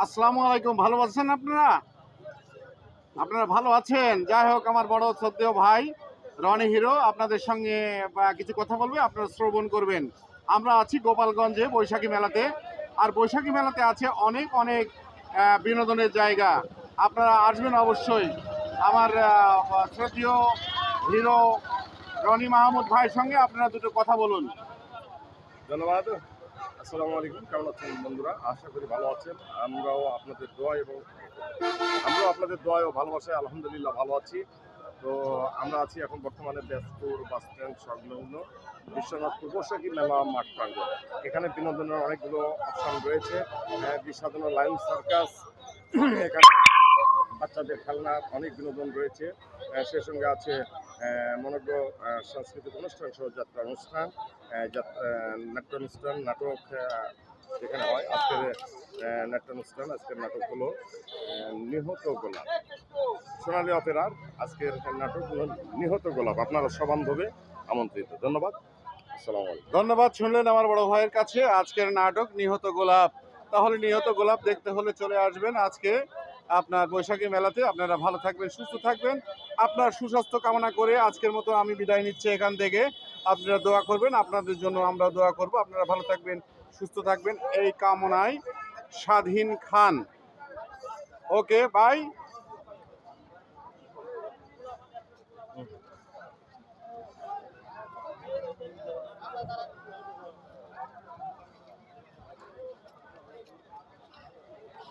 আসসালামু আলাইকুম। ভালো আছেন আপনারা? আপনারা ভালো আছেন? যাই হোক, আমার বড় শ্রদ্ধেয় ভাই রনি হিরো আপনাদের সঙ্গে কিছু কথা বলবে, আপনারা শ্রবণ করবেন। আমরা আছি গোপালগঞ্জে বৈশাখী মেলাতে। আর বৈশাখী মেলাতে আছে অনেক অনেক বিনোদনের জায়গা। আপনারা আসবেন অবশ্যই। আমার শ্রদ্ধেয় হিরো রনি মাহমুদ ভাইয়ের সঙ্গে আপনারা দুটো কথা বলুন। ধন্যবাদ। আসসালামু আলাইকুম। কেমন আছেন বন্ধুরা? আশা করি ভালো আছেন। আমরাও আপনাদের দোয়া ও ভালোবাসায় আলহামদুলিল্লাহ ভালো আছি। তো আমরা আছি এখন বর্তমানে ব্যাসপুর বাস স্ট্যান্ড সংলগ্ন বিশ্বনাথপুর বৈশাখী মেলা মাঠ প্রাঙ্গণ। এখানে বিনোদনের অনেকগুলো অপশন রয়েছে। বিস্বাদন লাইন সার্কাস, এখানে বাচ্চাদের খেলনার অনেক বিনোদন রয়েছে। সে সঙ্গে আছে মনোজ্ঞ সাংস্কৃতিক অনুষ্ঠান সহ যাত্রা অনুষ্ঠান, নাট্যানুষ্ঠান, নাটক যেখানে হয়। আজকের নাট্যানুষ্ঠান, আজকের নাটক হলো নিহত গোলাপ, সোনালী অপেরার আজকের নাটক হলো নিহত গোলাপ। আপনারা সবান্ধবে আমন্ত্রিত। ধন্যবাদ। আসসালামু আলাইকুম। ধন্যবাদ। শুনলেন আমার বড় ভাইয়ের কাছে আজকের নাটক নিহত গোলাপ। তাহলে নিহত গোলাপ দেখতে হলে চলে আসবেন আজকে আপনার বৈশাখী মেলাতে। আপনারা ভালো থাকবেন, সুস্থ থাকবেন। আপনার সুস্বাস্থ্য কামনা করে আজকের মতো আমি বিদায় নিচ্ছি এখান থেকে। আপনারা দোয়া করবেন, আপনাদের জন্য আমরা দোয়া করব। আপনারা ভালো থাকবেন, সুস্থ থাকবেন এই কামনায়। স্বাধীন খান। ওকে, বাই।